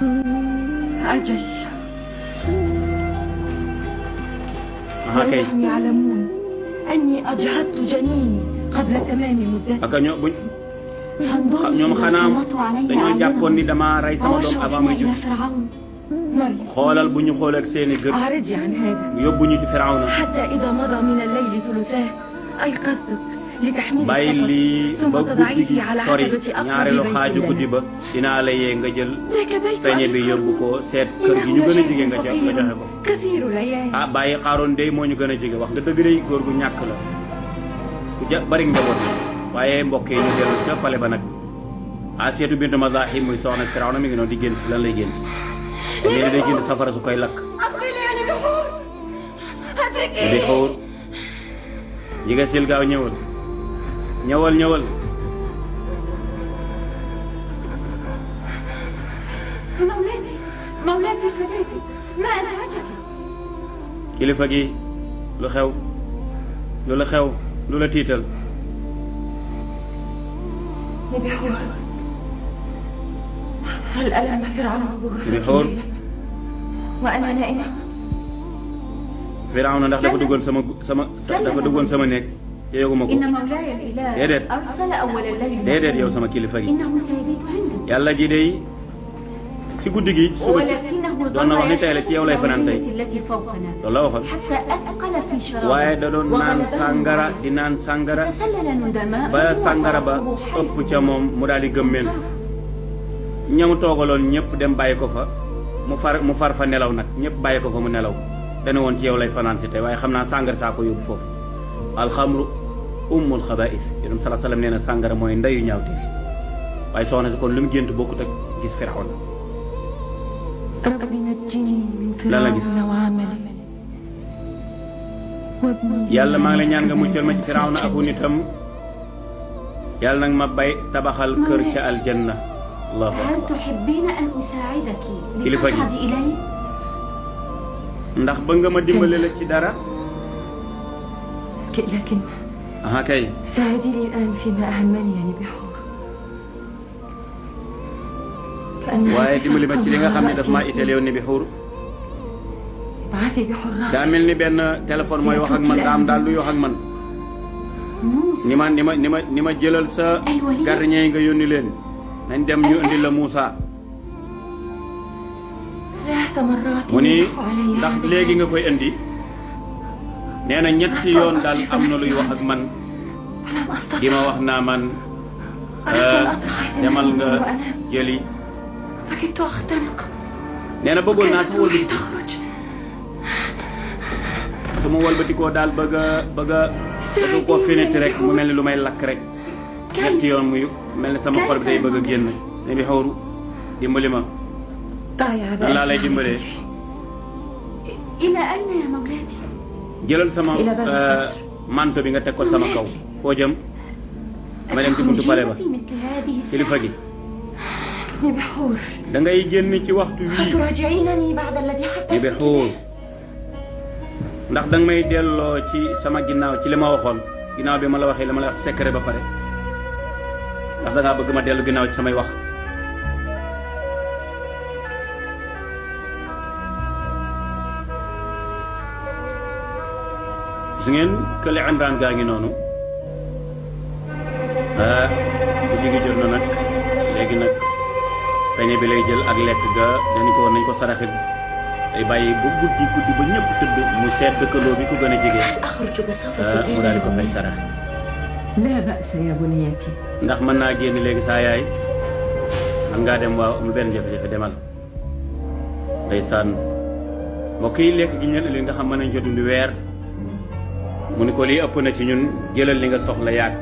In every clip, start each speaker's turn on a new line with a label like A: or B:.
A: أجل
B: kay
A: وإنهم يعلمون أني أجهضت جنيني قبل تمام مدته
B: aka ñoom xanaa dañoo jàppoon ni dama rey sama doom avant muy judd
A: مريم
B: xoolal bu ñu xoolee ak seeni gët
A: أعرضي عن هذا
B: yóbbu ñu ci Firawna
A: حتى إذا مضى من الليل ثلثاه أيقظتك لتحميل
B: bàyyi
A: السفر
B: lii
A: ثم
B: ba guddi gi
A: تضعيه على
B: sori
A: عتبة أقرب
B: ñaareelu
A: بيت
B: xaaju guddi
A: لنا
B: ba dinaa la yee nga jël
A: ذاك بيت
B: peñe bi yóbbu ko seet kër gi ñu
A: إنه
B: gën a
A: شيء
B: jege nga joxe
A: فقير
B: ko
A: كثير العيال
B: ah bàyyi xaaroon dey moo ñu gën a jege wax nga dëgg dey góor gu ñàkk la ku bari njaboot waaye mbokk yi ñu dellu ca pale ba nag Asiyatu bintu Mazahim muy soxna Firawna mi ngi noonu di gént lan lay gént nee na day gént safara su koy lakk
A: أقبلي يعني بحور أدركي
B: di xóor jiga sil gaaw ñëwal ñëwal
A: مولاتي فتاتي ما أزعجك
B: kilifa gi lu xew lu la xew lu la tiital
A: بحور هل ألم فرعون
B: بحور؟
A: بغرفتي وأنا نائمة
B: Firawna ndax dafa duggoon sama néeg te yëguma ko
C: إن مولاي الإله
B: déedéet
C: أرسل أول الليل
B: déedéet yow sama kilifa gi
C: إنه سيبيت عندك
B: yàlla ji day ci guddi gi suba si
C: ولكنه
B: doon na wax ni tey la ci yow lay fanaan tey
C: المولية التي فوقنا
B: loolu la waxoon
C: حتى أثقل في
B: waaye
C: شرابه
B: da doon naan sàngara di naan sàngara
C: تسلل ندماء
B: ba sàngara ba ëpp ca moom mu daal di gëmmeentu ñamu toogaloon ñëpp dem bàyyi ko fa mu far fa nelaw nag ñëpp bàyyi ko fa mu nelaw dana woon ci yow lay fanaan si tey waaye xam naa sàngara saa ko yóbbu foofu alxamru ummul xabaa'is yonent sallallahu alayhi wa sallam nee na sàngara mooy ndeyu ñaawte fi waaye soxna si kon lu mu gént bokkut ak gis Firawna
A: رب نجني من
B: لا لا جس.
A: فرعون وعمله وابني
B: yàlla maa ngi lay ñaan nga muccal ma ci Firawna ak nitam yàlla nag ma bay tabaxal kër ca aljanna allahu
C: هل
B: akbar
C: تحبين أن أساعدك
B: كيف فاجئ؟
C: لتصعدي إلي؟
B: ndax ba nga ma dimbale la ci dara
A: لكن
B: aha kay
A: ساعديني الآن فيما أهمني يعني بحور
B: waaye dimbali ma ci li nga xam ne daf maa itteel yow ni bi xuur
A: بعثي بحور
B: daa mel ni benn téléphone mooy wax ak man daa am daal luy wax ak man ni ma jëlal sa gardien yi nga yónni leen nañ dem ñu indi la Moussa
A: ثلاث مرات
B: mu ni
A: يلح علي
B: ndax
A: هذا
B: léegi nga koy indi nee na ñetti yoon daal am na luy wax ak man
A: ولم
B: di
A: أستطع
B: ma wax naa man
A: أردت أن أطرح يدي
B: demal
A: من
B: nga
A: وأنام
B: jëli
A: فكنت أختنق
B: nee na bëggoon naa
A: كانت
B: su
A: روحي
B: wëlbati
A: تخرج
B: su ma wëlbatikoo daal bëgg a koo finiti rek mu mel ni lu may lakk rek ñetti yoon muy mel ni sama xol bi day bëgg a génn ne bi xawru dimbali ma
A: ضايع
B: nan laa lay dimbalee
C: إلى أين يا مولاتي؟
B: jëlal sama
A: إلى باب القصر.
B: manto bi nga teg ko sama kaw foo jëm ma dem ci buntu pale ba
C: أتخرجين في مثل هذه
B: kilifa
C: الساعة؟
B: gi
A: بحور
B: da ngay génn ci waxtu wii
A: أتراجعينني بعد الذي
B: ni
A: حدثت
B: bi xuur ndax danga may delloo ci sama ginnaaw ci li ma waxoon ginnaaw bi ma la waxee la ma la wax secret ba pare ndax dangaa bëgg ma dellu ginnaaw ci samay wax gis ngeen kële Imraan gaa ngi noonu bu jigi jot na nag léegi nag peñe bi lay jël ak lekk ga nañ ko saraxe day bàyyi ba guddi ba ñëpp tëdd mu seet dëkkandoo bi ku gën a jege
C: أخرج بصفة
B: mu daal di ko fay saraxe
A: لا بأس يا بنيتي
B: ndax mën naa génn léegi saa yaay man ngaa dem waaw amul benn jafe-jafe demal ndeysaan mbokk yi lekk gi ñu leen indi nga xam mën nañ jot bi weer mu ni ko lii ëpp na ci ñun jëlal li nga soxla yaag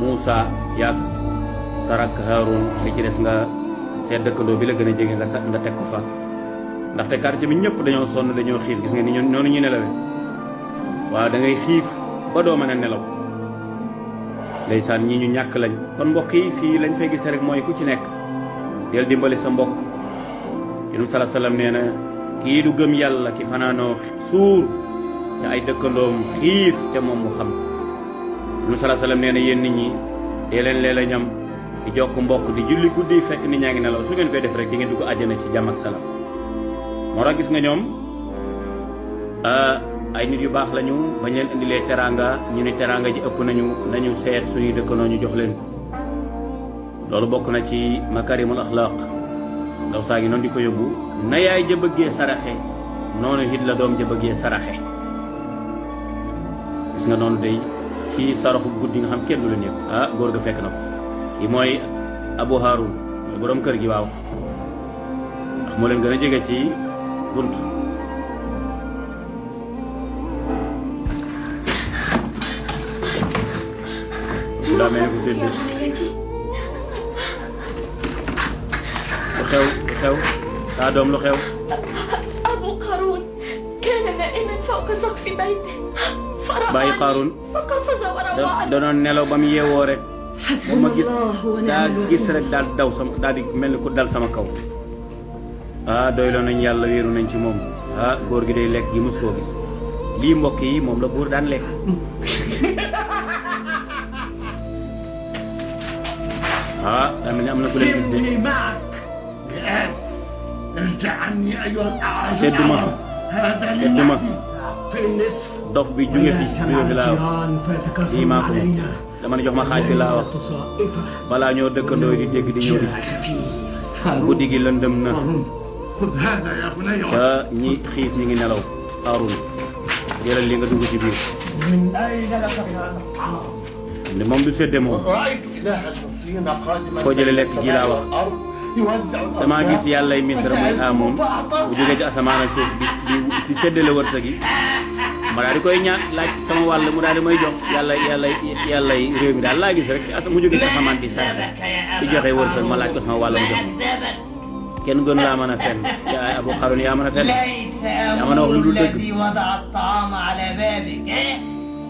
B: Moussa yaag sarak Haroun li ci des nga seet dëkkandoo bi la gën a jege nga teg ko fa ndaxte quartier bi ñëpp dañoo sonn dañoo xiif gis nga ni ñun noonu ñu nelawee waaw da ngay xiif ba doo mën a nelaw ndeysaan ñi ñu ñàkk lañ kon mbokk yi fii lañ fay gis rek mooy ku ci nekk del dimbali sa mbokk yonent sala salaam nee na kii du gëm yàlla ki fanaanoo suur ca ay dëkkandoom xiif te moom mu xam yonent sala salaam nee na yéen nit ñi dee leen lee la ñam di jokk mbokk di julli guddi fekk nit ñaa ngi nelaw su ngeen koy def rek di ngeen dugg àjjana ci jàmm ak salaam moo tax gis nga ñoom ay nit yu baax lañu bañ leen indilee teraanga ñu ni teraanga ji ëpp nañu seet suñuy dëkkandoo ñu jox leen ko loolu bokk na ci makarimul axlaaq ndaw saa ngi noonu di ko yóbbu na yaay ja bëggee saraxe noonu it la doom ja bëggee saraxe gis nga noonu day ci saraxu guddi nga xam kenn du leen yëg góor ga fekk na ko kii mooy Abu Harun mooy borom kër gi waaw ndax moo leen gën a jege ci bunt daa mel ni ko tëdd lu xew daa doom lu xew
C: أبو قارون كان نائما فوق سقف بيته
B: bàyyi Qaaruun danoon nelaw ba mu yeewoo rek bu ma gis daa gis rek daal daw sama daal di mel ni ku dal sama kaw doyloo nañ yàlla wéeru nañ ci moom góor gi day lekk gi mos koo gis lii mbokk yi moom la buur daan lekk daa mel ni am na ku leen gis de sedduma dof bi jóge fi jóge fi laa wax lii maa ko dama ne jox ma xaaj bi laa wax balaa ñoo dëkkandoo di dégg di ñëw di guddi gi lëndëm na ca ñi xiif ñi ngi nelaw Qaaruun jëlal li nga dugg ci biir ne moom du sédde moom koo jële lekk ji laa wax damaa gis yàllay Misra muy Aamoon bu jógee ci asamaan ak suuf di séddale wërsëg yi ma daal di koy ñaan laaj sama wàll mu daal di may jox yàllay réew mi daal laa gis rek mu jógee ci asamaan di saraxe di joxe wërsëg ma laaj ko sama wàll mu jox ma kenn gën laa mën a fenn yaa Abu Qaaruun yaa mën a fenn yaa mën a wax lu dul dëgg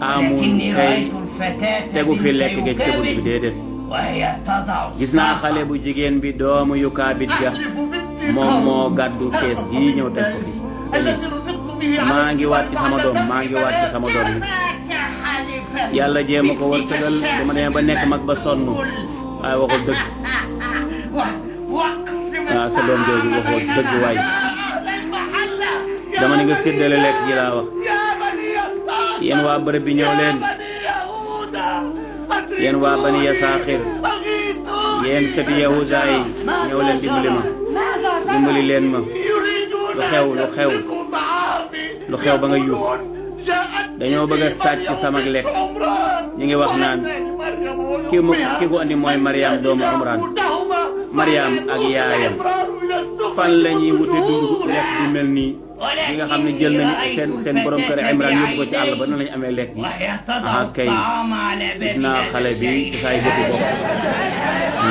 B: Aamoon tey tegu fi lekk geeg sa bunt bi déedéet gis naa xale bu jigéen bi doomu yukaabit ga moom moo gàddu kees gii ñëw teg ko fi maa ngi waat ci sama doom ni yàlla jéem a ko wërsëgal dama demee ba nekk mag ba sonn waaye waxul dëgg sa doom jooju waxoo dëgg waay dama ne nga séddale lekk gi laa wax yéen waa bërëb bi ñëw leen yéen waa bani Yasaaxir yéen sëti Yahuda yi ñëw leen dimbali leen ma lu xew ba nga yuux dañoo bëgg a sàcc sama lekk ñu ngi wax naan ki ko andi mooy Mariam doomu Imraan Mariam ak yaayam fan la ñuy wute dund lekk bu mel nii ñi nga xam ne jël nañu seen borom kër Imraan yóbbu ko ci àll ba nan lañu amee lekk gi kay gis naa xale bi ci saay bëti bopp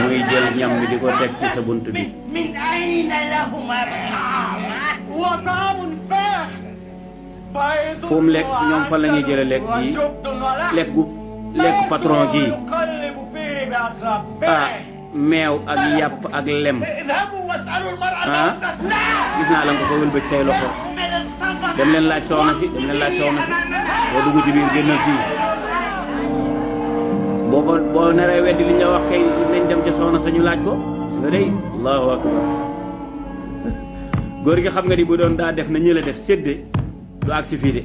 B: muy jël ñam mi di ko teg ci sa bunt bi fu mu lekk ñoom fan la ñuy jële lekk gi lekk patron gi meew ak yàpp ak lem gis naa la nga ko wëlbati say loxo dem leen laaj soxna si boo dugg ci biir génnal fii boo naree weddi li ñu wax kay nañ dem ca soxna sa ñu laaj ko gis nga day allahu akbar góor gi xam nga ni bu doon daa def na ñële def sédde du agsi fii de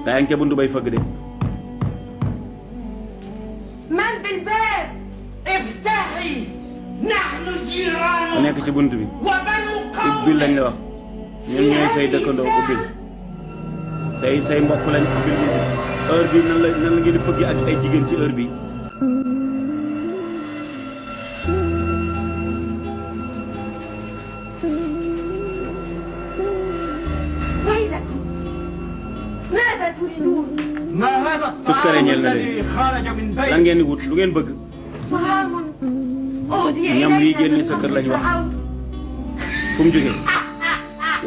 B: daa ngi ca buntu bay fëgg de ku nekk ci bunt bi ubbil lañ la wax ñun ñooy say dëkkandoo ubbil say mbokk lañ ubbil heure bi nan la ngeen di fëggi ak ay jigéen ci heure bi tuskare ñeel na leen lan ngeen di wut lu ngeen bëgg ñam yi génne sa kër lañ wax fu mu jógee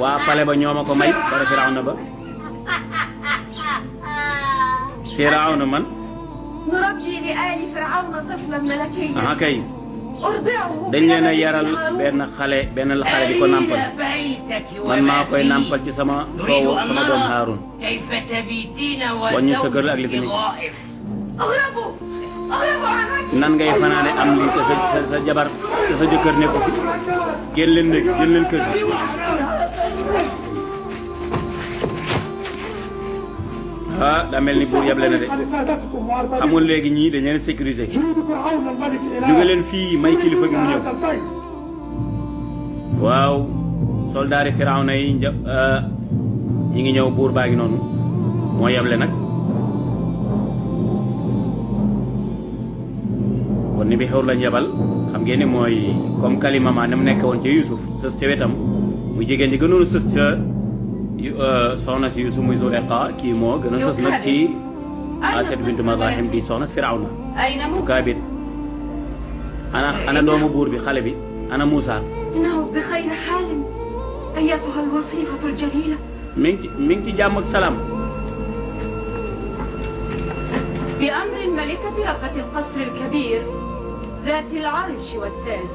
B: waa pale ba ñoo ma ko may bara Firawna ba Firawna man kay dañ leen a yaral benn xale di ko nàmpal man maa koy nàmpal ci sama soowu sama doom Haarun waññu sa kër la ak li fi nekk
A: اهربوا اهربوا عن وجهي
B: nan ngay fanaane am lii te sa jabar te sa jëkkër nekku fi génn leen nekk génn leen kër gi ah daa mel ni buur yable na de xamul léegi ñii dañ leen sécuriser jóge leen fii may kilifa gi mu ñëw waaw soldaari Firawna yi ñi ngi ñëw buur baa ngi noonu moo yable nag kon ni bi xewr lañ yebal xam ngeen ni mooy comme kalimama ni mu nekk woon ca Yuusuf sës ca wetam muy jigéen ñi gënoon sës ca soxna si Yuusuf muy Zulayxa kii moo gën a sës nag ci Aasiyatu bintu Mazaahim di soxna si Firawna Mukaabit ana doomu buur bi xale bi ana Muusa
A: إنه بخير حال أيتها الوصيفة الجليلة
B: mi ngi ci jàmm ak salaam
C: بأمر الملكة ربة القصر الكبير ذات العرش والتاج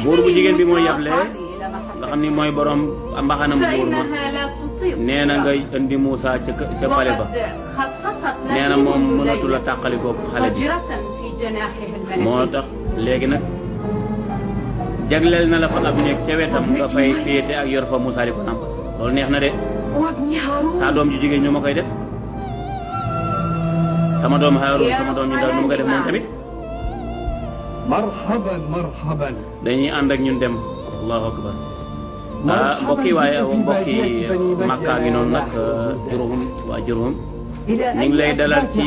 B: buur bu jigéen bi mooy yable nga xam ni mooy borom mbaxanam buur ma nee na nga indi Muusa ca pale ba nee na moom mënatu la tàqalikoo xale bi moo tax léegi nag jagleel na la fa ab néeg ca wetam nga fay féete ak yor fa Muusa di ko nàmpal loolu neex na de
A: وابن هارون
B: saa doom ju jigéen ñu ma koy def sama doom Haaruun sama doom ñu ndaw ñu ma koy def moom tamit
D: marhaban marhaban
B: dañuy ànd ak ñun dem allahu akbar mbokki waaye mbokki Makka ngi noonu nag Jurhum waa Jurhum ñu ngi lay dalal ci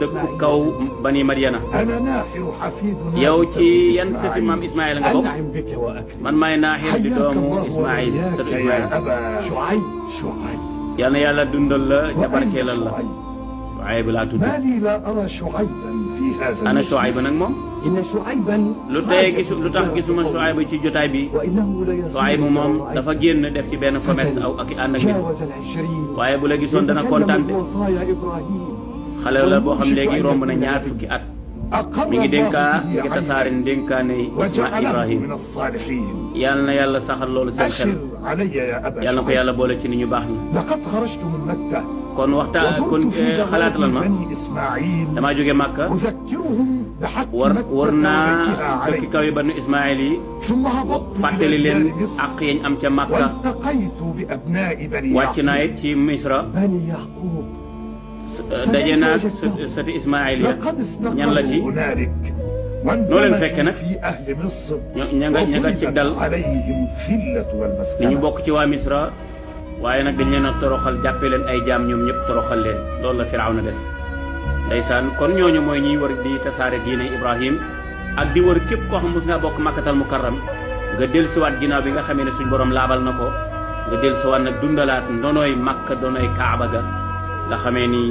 B: dëkku kaw Bani Madyana
D: ana naaxiru xafiduna
B: yow ci yan sëti maam Ismaïl nga bokk
D: an'am bika wa akrim
B: man maay Naaxir di doomu Ismaïl sëtu Ismaïl
D: Shuayb Shuayb
B: yal na yàlla dundal la ca barkeelal la Shuayb laa tudd
D: ما لي لا أرى شعيبا في هذا
B: ana
D: المجلس.
B: Shuayb nag moom
D: إن شعيبا
B: lu tey lu tax gisuma Shuayb ci jotaay bi
D: وإنه ليصوم
B: Shuayb moom dafa génn def ci benn commerce aw ak i ànd ak nit
D: جاوز العشرين
B: waaye bu la gisoon dana kontaan de
D: وصايا إبراهيم
B: xale la boo xam léegi romb na ñaar fukki at
D: أقر
B: mi ngi dénkaa mi
D: الله
B: ngi
D: به
B: tasaare ndénkaane
D: وجعله
B: Ibrahim
D: من الصالحين
B: yal na yàlla saxal loolu seen xel
D: أشر علي يا أبا
B: yal na ko
D: شعيب
B: yàlla boole ci ni ñu baax ñi
D: لقد خرجت من مكة
B: kon waxtaan kon
D: وكنت في
B: xalaatalal
D: دوام
B: ma
D: بني إسماعيل
B: damaa jóge Màkka
D: أذكرهم بحق
B: war
D: مكة
B: naa
D: وبيتها
B: dëkki
D: عليه
B: kaw yi banu Ismaayil yi
D: ثم هبطت
B: fàttali
D: إلى
B: leen
D: ديار مصر
B: àq yañ am ca Màkka
D: والتقيت بأبناء بني
B: wàcc naa
D: يعقوب
B: it ci Misra
D: بني يعقوب
B: daje naag sëti Ismaayil ya
D: لقد
B: ñan la ci
D: استقروا هنالك
B: leen fekk nag
D: في أهل مصر
B: ña nga ci dal
D: وضربت عليهم الذلة
B: ni ñu
D: والمسكنة
B: bokk ci waa Misra waaye nag dañ leen a toroxal jàppee leen ay jaam ñoom ñëpp toroxal leen loolu la Firawna def ndeysaan kon ñooñu mooy ñiy war di tasaare diine Ibrahim ak di wër képp koo xam mos ngaa bokk Makkatal Mukarram nga dellusiwaat ginnaaw bi nga xamee ne suñ borom laabal na ko nga dellusiwaat nag dundalaat ndonooy Makka ndonooy Kaaba ga nga xamee ni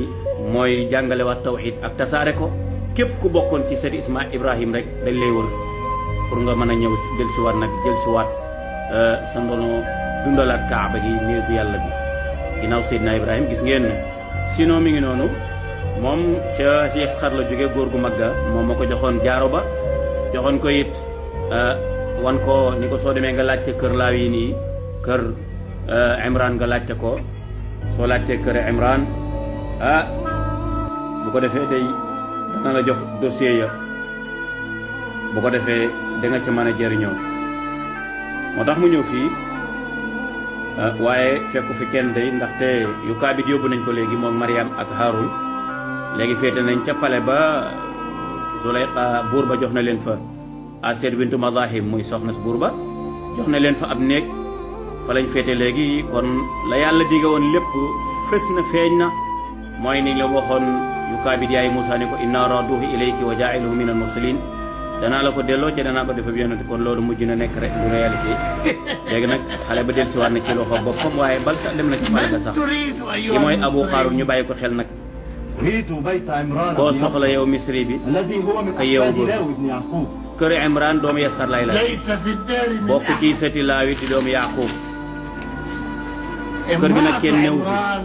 B: mooy jàngalewaat tawxiid ak tasaare ko képp ku bokkoon ci sëti Ibrahim rek dañ lay wër pour nga mën a ñëw dellusiwaat nag jëlsiwaat sa ndono dundalaat Kaaba gi néegu yàlla bi ginnaaw Seydina Ibrahim gis ngeen ne sinon mi ngi noonu moom ca Cheikh Xar la jóge góor gu mag ga moom ma ko joxoon jaaro ba joxoon ko it wan ko ni ko soo demee nga laajte kër Laawiin yi kër Imran nga laajte ko soo laajtee kër Imran bu ko defee day dana la jox dossier ya bu ko defee da nga ca mën a jëriñoo moo tax mu ñëw fii waaye fekku fi kenn day ndaxte yu kaabit yóbbu nañ ko léegi moom Mariam ak Haarun léegi féete nañ ca pale ba Zulayxa buur ba jox na leen fa Aasiyatu bintu Mazaahim muy soxna si buur ba jox na leen fa ab néeg fa lañ féete léegi kon la yàlla digga woon lépp fës na feeñ na mooy ni la waxoon yu kaabit yaay Muusaa ni ko inna raaduhu ilayki wa jaa'iluhu min al mursalin danaa la ko delloo ci danaa ko def ab yonent kon loolu mujj na nekk rek du réalité léegi nag xale ba dellusiwaat na ci loxo boppam waaye bal sax dem na ci pale ba sax ki mooy Abu Xaarun ñu bàyyi ko xel nag
E: أريد بيت عمران
B: koo
E: بن
B: soxla
E: ياسر
B: yow misri bi
E: الذي هو من
B: كي يوم
E: أحفاد
B: بر.
E: لاوي بن يعقوب
B: kër Imran doomu Yasar lay la
E: ليس في الدار من
B: bokk ci sëti Laawi di doomu Yaaqub kër gi nag kenn ñëw fi
E: عمران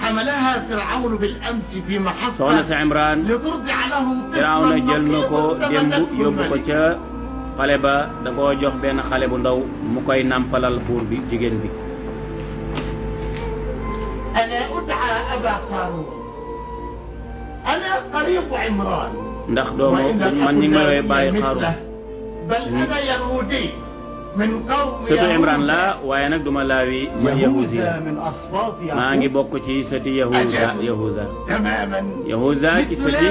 E: حملها فرعون بالأمس في
B: soxna
E: محطة
B: sa Imran
E: لترضع له
B: Firawna jël na ko
E: طفلا
B: démb
E: فبدته
B: yóbbu ko
E: الملك.
B: ca pale ba da koo jox benn xale bu ndaw mu koy nàmpalal buur bi jigéen bi
E: أنا أدعى أبا قارون أنا قريب عمران
B: ndax doomu man ñi ngi may woowee bàyyi xaaru
E: بل أنا يهودي من قوم
B: sëtu Imran la waaye nag duma laawi man yahuzi la
F: من أصباط
B: maa ngi bokk ci sëti yahuda
E: تماما
B: yahuda ci sëti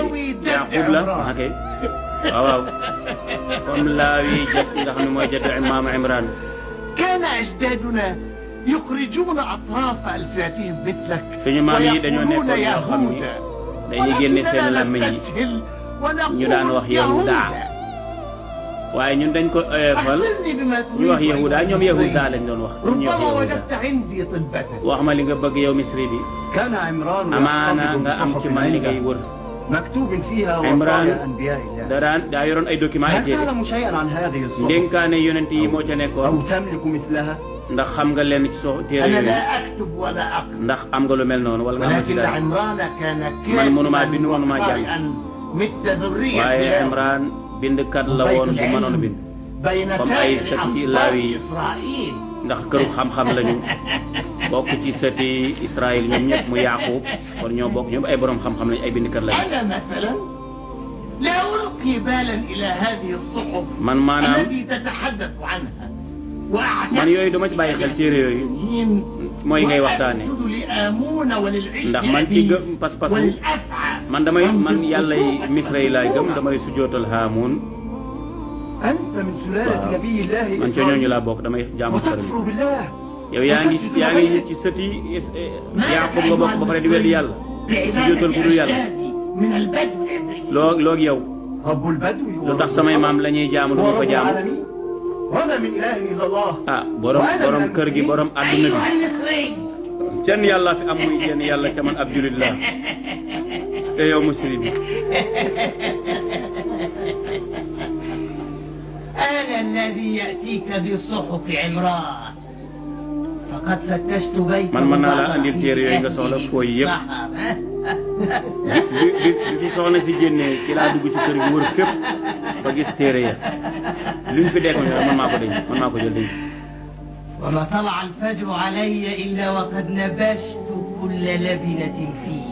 B: yaqub la ok waaw waaw comme laawi jët nga xam ne mooy jëtu maam Imran
E: كان أجدادنا يخرجون أطراف ألسنتهم مثلك
B: suñu maam yi dañoo
E: ويقولون
B: nekkoon ñoo xam ni
E: يهودا
B: dañuy génne seen
E: ولكننا
B: làmmiñ yi
E: نستسهل
B: ñu daan wax
E: ونقول
B: yahuda waaye ñun dañ ko oyofal
E: أخبرني بما تريد
B: ñu wax yahuda ñoom
E: أيها
B: yahuda
E: المصري.
B: lañ doon wax ñu wax
E: ربما
B: yahuda
E: وجدت عندي طلبة
B: wax ma li nga bëgg yow misri bi
F: كان عمران
B: amaana
F: يحتفظ
B: nga am ci
F: بصحف
B: man li ngay
F: عنده
B: wër
F: مكتوب فيها
B: عمران
F: وصايا أنبياء الله
B: daa yoroon ay document ay
F: هل
B: téere
F: تعلم شيئا عن هذه الصحف
B: ndénkaane yonent yi moo ca
F: أو
B: nekkoon
F: تملك مثلها؟
B: ndax xam nga leen ci téere
E: أنا
B: yooyu
E: لا أكتب ولا أقرأ
B: ndax am nga lu mel noonu wala nga am ci
E: ولكن
B: dara
E: عمران كان
B: من منما
E: كاتبا
B: بن منما جان.
E: وقارئا مثل ذرية
B: waaye
E: لاوي.
B: Imran bindkat la woon bu mënoon a bind
E: بين
B: comme
E: سائر
B: ay sëti
E: أصباط
B: laawi
E: إسرائيل
B: ndax këru xam-xam lañu bokk ci sëti Israël ñoom ñëpp mu Yaaqub kon ñoo bokk ñoom ay borom xam-xam lañu ay bindkat lañu
E: أنا مثلا لا ألقي بالا إلى هذه الصحف
B: man maanaam
E: التي تتحدث عنها
B: man yooyu dama ci bàyyi xel téere yooyu mooy ngay waxtaane ndax man ci gëm pas-pasu man damay man yàlla yi misra yi laay gëm damay sujjootal Haamuun
F: أنت من سلالة نبي الله
B: man ca ñooñu
F: إسرائيل
B: laa bokk damay jaamu xaram
F: وتكفر بالله
B: yow yaa ngi ci sëti Yaaqub nga bokk ba pare di weddi yàlla sujjootal ku dul yàlla loog yow
F: رب البدو
B: lu tax samay maam la ñuy jaamu du ma ko
F: ورب
B: jaamu
F: العالمين وما من إله إلا الله
B: ah borom kër gi borom àdduna bi kenn yàlla fi am muy kenn yàlla ca man ab julit laa te yow muslim bi
A: أنا الذي يأتيك بصحف عمران فقد فتشت بيت
B: man mën naa la andil téere yooyu nga soxla fooy yëpp bi ci soxna si génnee ci laa dugg ci kër gi wër fépp ba gis téere ya li mu fi dekk man maa ko denc man maa ko jël denc
A: وما طلع الفجر علي إلا وقد نبشت كل لبنة فيه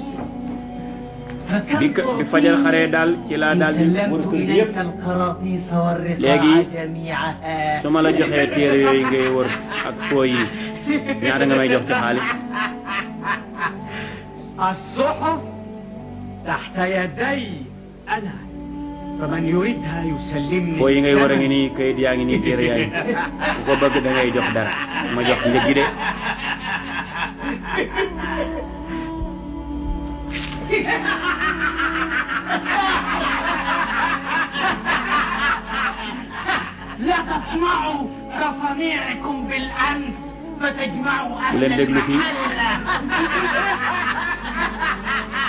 B: bi fajar xaree daal ci laa daal di wër
A: سلمت
B: kër gi
A: إليك
B: yëpp
A: القراطيس والرقاع
B: léegi
A: جميعها
B: su ma la joxee téere yooyu ngay wër ak fooy yi ñaata nga may jox ci xaalis
F: الصحف تحت يدي أنا فمن يريدها يسلمني
B: fooy yi ngay wër a ngi nii kayit yaa ngi nii téere yaa ngi ku ko bëgg da ngay jox dara ma jox njëg gi de
A: لا تصنعوا كصنيعكم بالأمس فتجمعوا أهل
B: leen déglu fii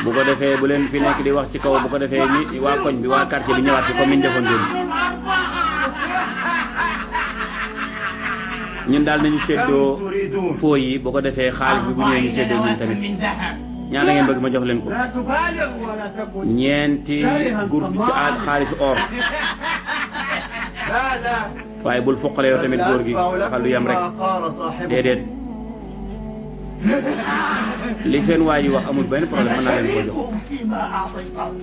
B: bu ko defee bu leen fi nekk di wax ci kaw bu ko defee ni waa koñ bi waa quartier bi ñëwaat ci comme ni ñu defoon démb ñun daal nañu séddoo foo yi bu ko defee xaalis bi bu ñëwee ñu séddoo ñun tamit
A: من ذهب
B: ñaata ngeen bëgg ma jox leen ko
F: لا تبالغ ولا تكن
B: ñeenti gur ci xaalisu or
F: لا لا
B: waaye bul foqale yow tamit góor gi waxal lu yam rek
F: ما قال صاحبه
B: déedéet li seen waa yi wax amul benn problème mën naa leen ko jox
E: فيما أعطيتهم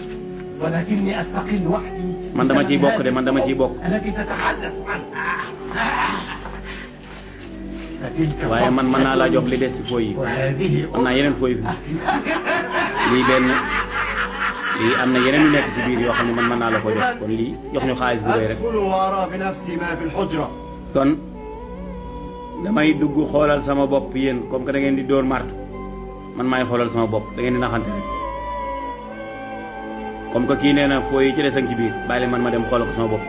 E: ولكني أستقل وحدي
B: man dama ciy bokk de man dama ciy bokk
E: التي تتحدث عنها فتلك
B: waaye man mën naa laa jox li des ci fooy yi
E: وهذه
B: am naa yeneen fooy fi lii benn lii am na yeneen yu nekk ci biir yoo xam ne man mën naa la ko jox kon lii jox ñu xaalis bu doy rek
F: أدخل وأرى بنفسي ما في الحجرة
B: kon damay dugg xoolal sama bopp yéen comme que da ngeen di dóor martu man maay xoolal sama bopp da ngeen di naxante rek comme que kii nee na fooy yi ci des ak ci biir bàyyi leen man ma dem xoolal ko sama bopp